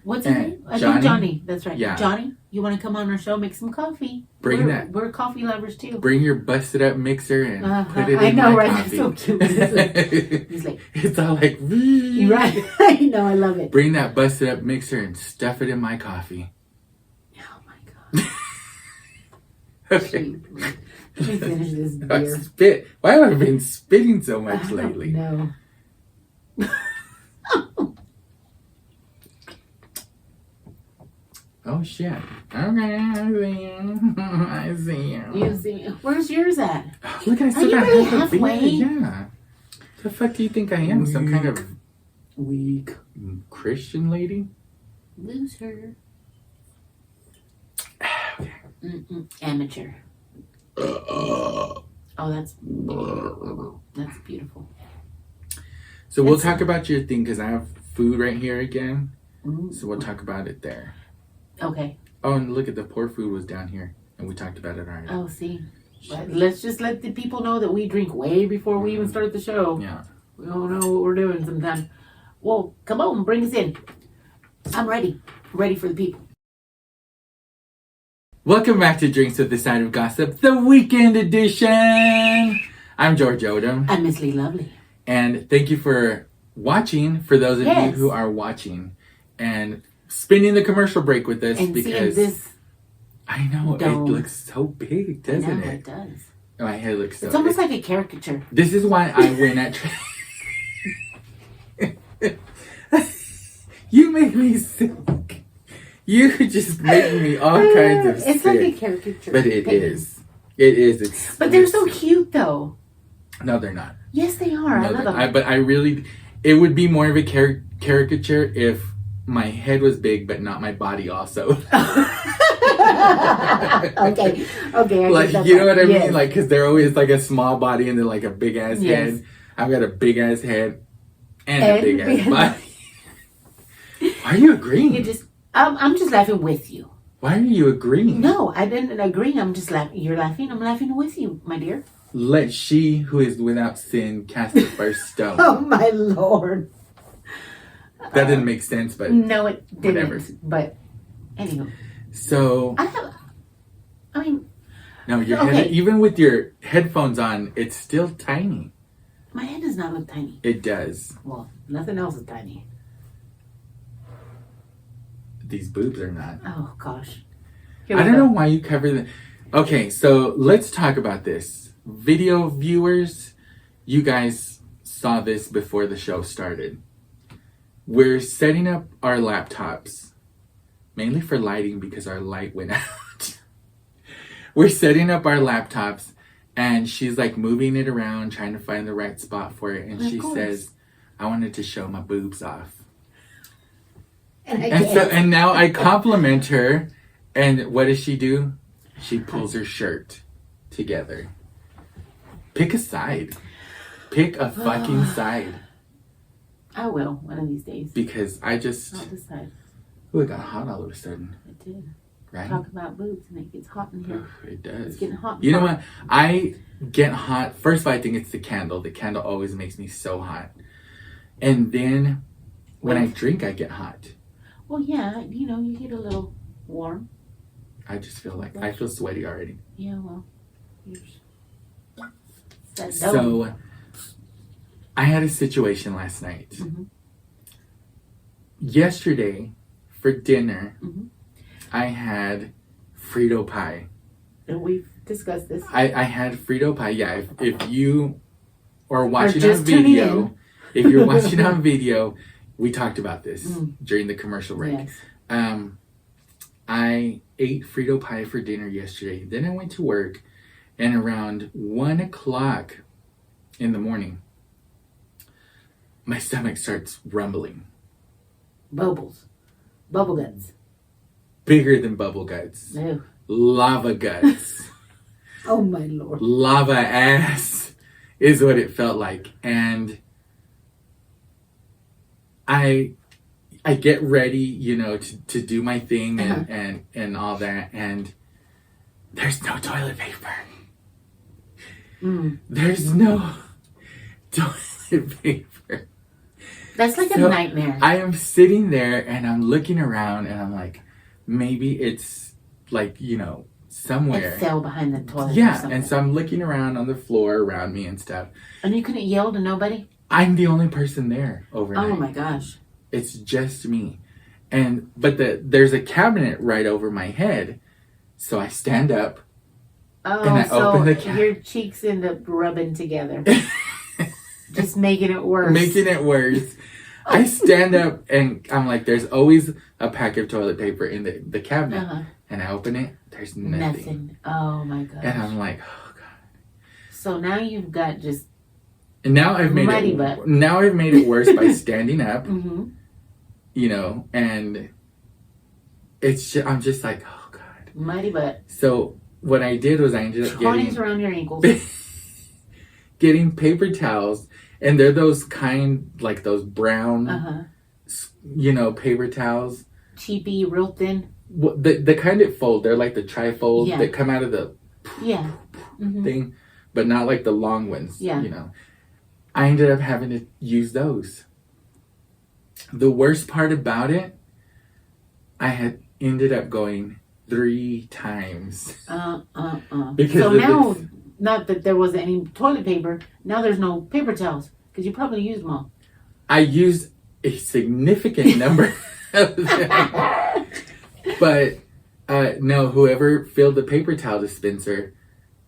What's his name? I think Johnny. That's right. Yeah. Johnny. You want to come on our show, make some coffee. Bring we're, that. We're coffee lovers too. Bring your busted up mixer and put it I in know, my right? coffee. That's so cute. He's like, it's all like, you're right. I know, I love it. Bring that busted up mixer and stuff it in my coffee. Oh my god. Okay. Let me finish this beer. Spit. Why have I been spitting so much lately? No. Oh shit. Okay, I see you. You see, where's yours at? Look, I still you got really half a beer. halfway? Yeah. The fuck do you think I am? Some kind of Weak Christian lady? loser. Okay. Amateur. Oh, that's beautiful. So we'll talk about your thing because I have food right here again. Ooh. So we'll talk about it there. Okay. Oh, and look at the poor food was down here, and we talked about it already. Oh, see. Let's just let the people know that we drink way before we even start the show. Yeah. We don't know what we're doing sometimes. Well, come on, bring us in. I'm ready. Ready for the people. Welcome back to Drinks with the Side of Gossip, the weekend edition. I'm GeorgeOdem. I'm Miss Leigh Lovely. And thank you for watching, for those of you who are watching, and spending the commercial break with us And because seeing this I know dome. it looks so big, doesn't it? it? It does. My head looks so It's almost like a caricature. This is why I win at You make me sick. You just make me all kinds of sick. It's like a caricature. But it is. It is. But they're so cute, though. No, they're not. Yes, they are. No, I love them. but I really, it would be more of a caricature if my head was big, but not my body also. Okay. I Like, get that you know part. what I Yes. mean? Like, because they're always like a small body and then like a big ass Yes. head. I've got a big ass head and a big ass body. Why are you agreeing? I'm just laughing with you. Why are you agreeing? No, I didn't agree. I'm just laughing. You're laughing. I'm laughing with you, my dear. Let she who is without sin cast the first stone. Oh my Lord. That didn't make sense, but No, it didn't. whatever. But anyway, So no, your head, even with your headphones on, it's still tiny. my head does not look tiny. It does. Well, nothing else is tiny. These boobs are not. Oh gosh. I don't know why you cover the. Okay, so let's talk about this. Video viewers, you guys saw this before the show started. We're setting up our laptops, mainly for lighting because our light went out. We're setting up our laptops, and she's like moving it around, trying to find the right spot for it. And she says, I wanted to show my boobs off. And now I compliment her, and what does she do? She pulls her shirt together. Pick a side. Pick a fucking side. I will one of these days. Because I just... I'll decide. Oh, it got hot all of a sudden. It did. Right? Talk about boobs and it gets hot in here. It does. It's getting hot. You know what? I get hot. First of all, I think it's the candle. The candle always makes me so hot. And then when I drink, I get hot. Well, yeah, you get a little warm. I just feel like I feel sweaty already. Yeah, well. So I had a situation last night. Mm-hmm. Yesterday, for dinner, I had Frito pie. And we've discussed this. I had Frito pie. Yeah, if you are watching just on tuning video, if you're watching on video, we talked about this during the commercial break. Yes. I ate Frito pie for dinner yesterday. Then I went to work, and around 1 o'clock in the morning, my stomach starts rumbling. Bubbles. Bubble guts. Bigger than bubble guts. No. Lava guts. Oh my Lord. Lava ass is what it felt like. And I get ready, to do my thing and all that, and there's no toilet paper. There's no toilet paper. That's like a nightmare. I am sitting there and I'm looking around and I'm like, maybe it's like, you know, somewhere. It fell behind the toilet. Or Yeah, something. and so I'm looking around on the floor around me and stuff. And you couldn't yell to nobody? I'm the only person there overnight. Oh my gosh. It's just me. But there's a cabinet right over my head. So I stand up. Oh, and I so open the cabinet. your cheeks end up rubbing together. Just making it worse. Making it worse. I stand up and I'm like, there's always a pack of toilet paper in the cabinet. Uh-huh. And I open it, there's nothing. Oh my gosh. And I'm like, oh God. So now you've got just And now I've made Mighty it. butt. Now I've made it worse by standing up. mm-hmm. You know, and I'm just like, oh God. Mighty butt. So what I did was I ended up Twenties around your ankles. getting paper towels, and they're those kind, like those brown, Uh-huh. you know, paper towels. Cheapy, real thin. The kind that fold. They're like the trifold Yeah. that come out of the Yeah. Mm-hmm. thing, but not like the long ones. Yeah. You know, I ended up having to use those. The worst part about it, I had ended up going 3 times. Because So of now, this. not that there wasn't any toilet paper, now there's no paper towels. Because you probably used them all. I used a significant number of them. But no, whoever filled the paper towel dispenser,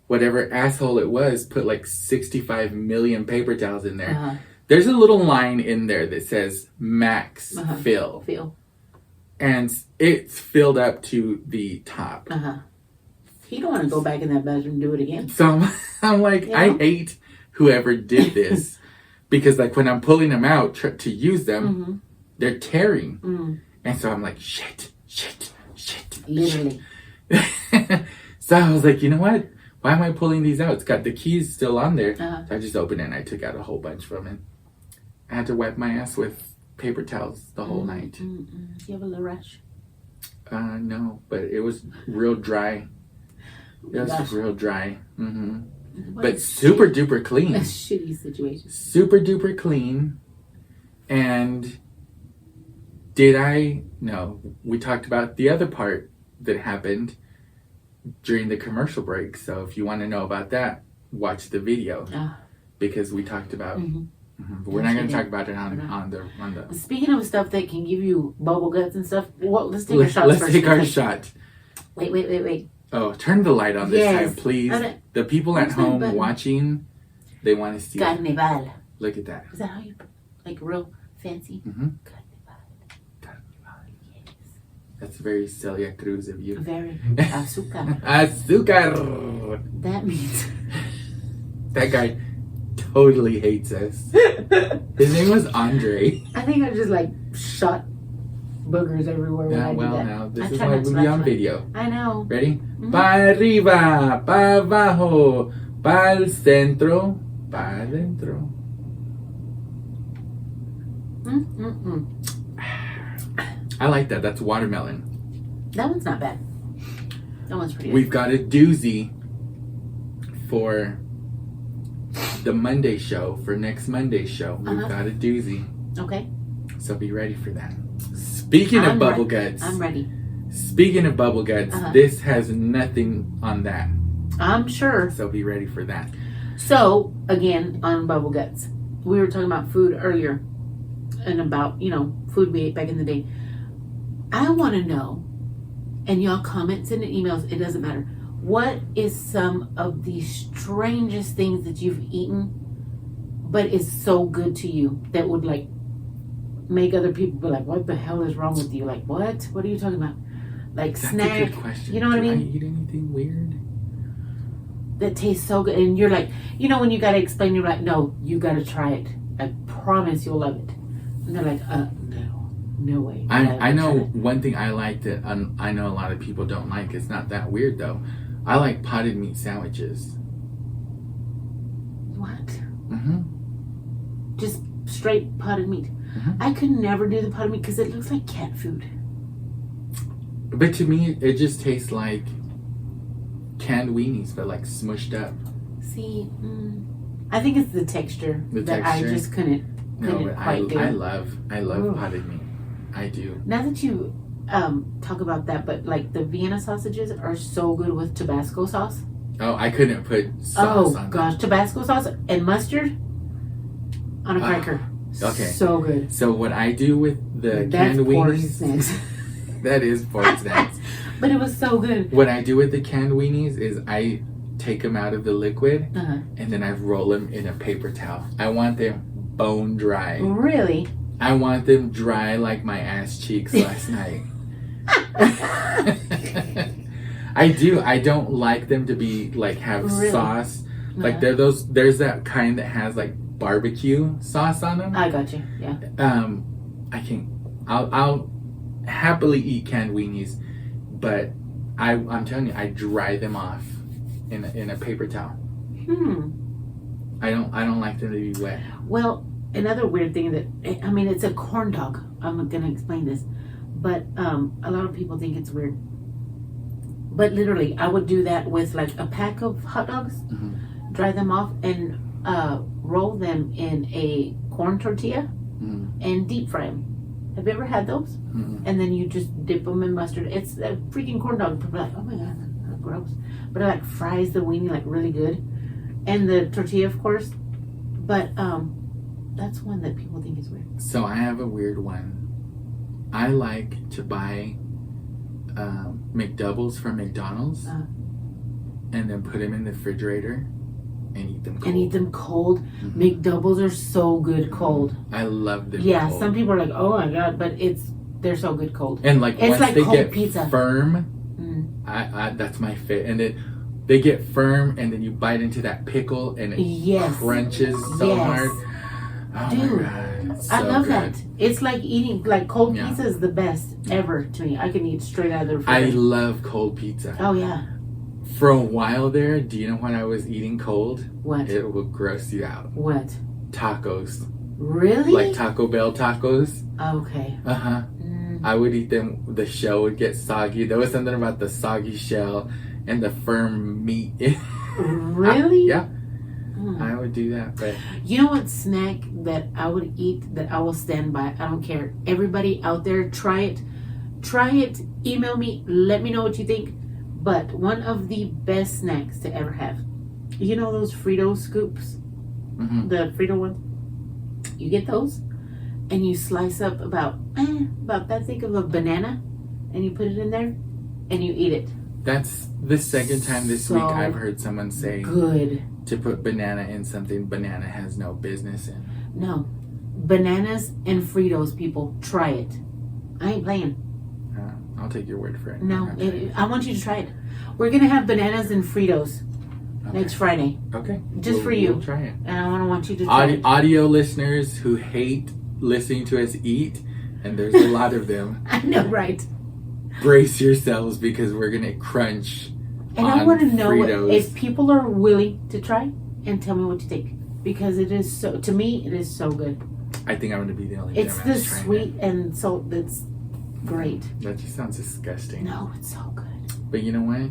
whatever asshole it was, put like 65 million paper towels in there. Uh-huh. There's a little line in there that says max Uh-huh. fill. And it's filled up to the top. Uh-huh. You don't want to go back in that bathroom and do it again. So I'm like, Yeah. I hate whoever did this. Because like when I'm pulling them out to use them, Mm-hmm. they're tearing. Mm. And so I'm like, shit. Literally. So I was like, you know what? Why am I pulling these out? It's got the keys still on there. Uh-huh. So I just opened it and I took out a whole bunch from it. I had to wipe my ass with paper towels the whole night. Do you have a little rash? No, but it was real dry. It was Gosh. real dry. Mm-hmm. What But a super shit- duper A clean. shitty situation. Super duper clean. And no, we talked about the other part that happened during the commercial break. So if you want to know about that, watch the video. Ah. Because we talked about, Mhm. but we're not going to talk about it on the. Speaking of stuff that can give you bubble guts and stuff, let's take our shots Let's first. take our shot. Wait. Oh, turn the light on this Yes. time, please. Okay. The people at Where's my home button? watching, they want to see it. Carnival. Look at that. Is that how you, like, real fancy? Mm-hmm. Carnival. Yes. That's very Celia Cruz of you. Very azúcar. Azúcar. That means That guy totally hates us. His name was Andre. I think I just like shot boogers everywhere when Yeah, I do well, that. now this I is try why not to we'll be laugh on at it. video. I know. Ready? Pa arriba, pa abajo, pa el centro, pa adentro. I like that. That's watermelon. That one's not bad. That one's pretty good. We've got a doozy for the Monday show, for next Monday's show. We've Uh-huh. got a doozy. Okay. So be ready for that. Speaking of I'm bubble ready. guts. I'm ready. Speaking of bubble guts, Uh-huh. this has nothing on that. I'm sure. So be ready for that. So, again, on bubble guts, we were talking about food earlier and about, food we ate back in the day. I want to know, and y'all comment, send it emails, it doesn't matter. What is some of the strangest things that you've eaten, but is so good to you that would, like, make other people be like, what the hell is wrong with you? Like, what? What are you talking about? Like, That's snack. a good question. You know what I Do mean? I eat anything weird? That tastes so good, and you're like, when you gotta explain, you're like, no, you gotta try it. I promise you'll love it. And they're like, no way. I know Try it. one thing I like that I know a lot of people don't like. It's not that weird though. I like potted meat sandwiches. What? Mm-hmm. Just straight potted meat. Mhm. I could never do the potted meat because it looks like cat food. But to me, it just tastes like canned weenies, but like smushed up. See, I think it's the texture The that texture? I just couldn't No, but quite do. I love Ooh. potted meat. I do. Now that you talk about that, but like the Vienna sausages are so good with Tabasco sauce. Oh, I couldn't put sauce on Gosh, Tabasco sauce and mustard on a cracker. Okay. So good. So what I do with the That's canned pork weenies, snacks. that is pork snacks. But it was so good. What I do with the canned weenies is I take them out of the liquid Uh-huh. and then I roll them in a paper towel. I want them bone dry. Really? I want them dry like my ass cheeks last night. I do. I don't like them to be like have Really? sauce. Like Uh-huh. there's that kind that has like barbecue sauce on them. I got you. Yeah. I can I'll happily eat canned weenies, but I'm telling you, I dry them off in a paper towel. I don't like them to be wet. Well, another weird thing that I mean, it's a corn dog. I'm gonna explain this, but a lot of people think it's weird. But literally, I would do that with like a pack of hot dogs, dry them off, and roll them in a corn tortilla and deep fry them. Have you ever had those? And then you just dip them in mustard. It's a freaking corn dog. People are like, oh my god, that's gross. But it like fries the weenie like really good, and the tortilla, of course. But that's one that people think is weird. So I have a weird one. I like to buy McDoubles from McDonald's and then put them in the refrigerator and eat them cold. And eat them cold. McDoubles are so good cold. I love them Yeah, cold. some people are like, oh my god, but they're so good cold. And like it's once like they cold get pizza. firm, I that's my fit. And then they get firm, and then you bite into that pickle, and it crunches so hard. Oh Dude, my god, it's I so love good. that. It's like eating like cold Yeah. pizza is the best ever to me. I can eat straight out of the I refrigerator. love cold pizza. Oh yeah. For a while there, do you know what I was eating cold? What? It will gross you out. What? Tacos. Really? Like Taco Bell tacos. Okay. Uh-huh. I would eat them. The shell would get soggy. There was something about the soggy shell and the firm meat. Really? Yeah. I would do that. But you know what snack that I would eat that I will stand by? I don't care. Everybody out there, try it. Try it. Email me. Let me know what you think. But one of the best snacks to ever have. You know those Frito scoops? The Frito ones? You get those and you slice up about that thick of a banana and you put it in there and you eat it. that's the second time this week I've heard someone say Good. to put banana in something banana has no business in. No. Bananas and Fritos, people. Try it. I ain't playing. I'll take your word for it. No, I want you to try it. We're going to have bananas and Fritos next Friday. Okay. Just for you. We'll try it. And I want you to try it. Audio listeners who hate listening to us eat, and there's a lot of them. I know, right? Brace yourselves because we're going to crunch. And I want to know Fritos. if people are willing to try and tell me what you think. Because it is so, to me, it is so good. I think I'm going to be the only It's one the that's trying sweet it. and salt that's great. That just sounds disgusting. No, it's so good. But you know what?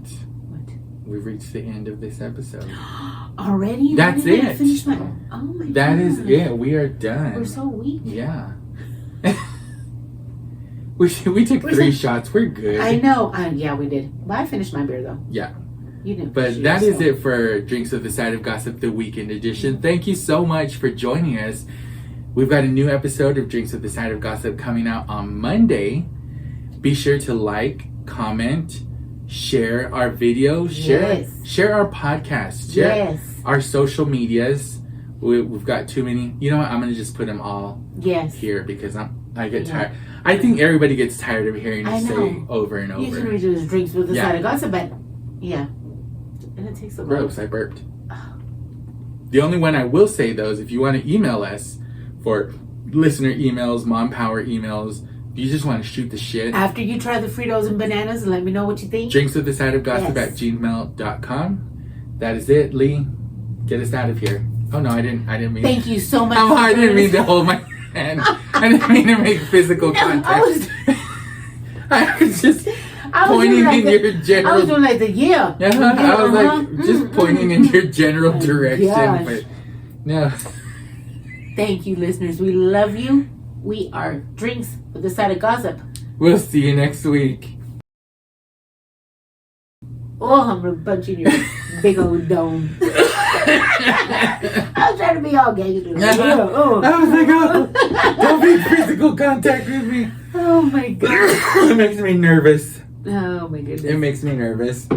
What? We've reached the end of this episode. Already? That's Why didn't I it. finish my... Oh my god. That is it. We are done. We're so weak. Yeah. we took 3 shots. We're good. I know. Yeah, we did. But I finished my beer though. Yeah. You didn't. But finish that yours, is it for Drinks with the Side of Gossip, the weekend edition. Thank you so much for joining us. We've got a new episode of Drinks with the Side of Gossip coming out on Monday. Be sure to like, comment, share our video, share our podcast, share our social medias. We've got too many. You know what? I'm going to just put them all here because I get tired. I think everybody gets tired of hearing us say over and over. Usually we do Drinks with the Side of Gossip, but yeah. And it takes a Gross, I burped. The only one I will say, though, is if you want to email us for listener emails, mom power emails, if you just want to shoot the shit. After you try the Fritos and bananas, let me know what you think. Drinks with the Side of Gossip at gmail.com. That is it, Leigh. Get us out of here. Oh, no, I didn't mean Thank you so much. I didn't mean to hold my hand. I didn't mean to make physical contact. I was just pointing in your general... I was doing like the I was like just pointing in your general direction. Gosh. But no. Thank you, listeners. We love you. We are Drinks with the Side of Gossip. We'll see you next week. Oh, I'm gonna punch you in your big old dome. I was trying to be all gangster. Oh. I was like, oh, don't be physical contact with me. Oh my god. It makes me nervous. Oh my goodness. It makes me nervous.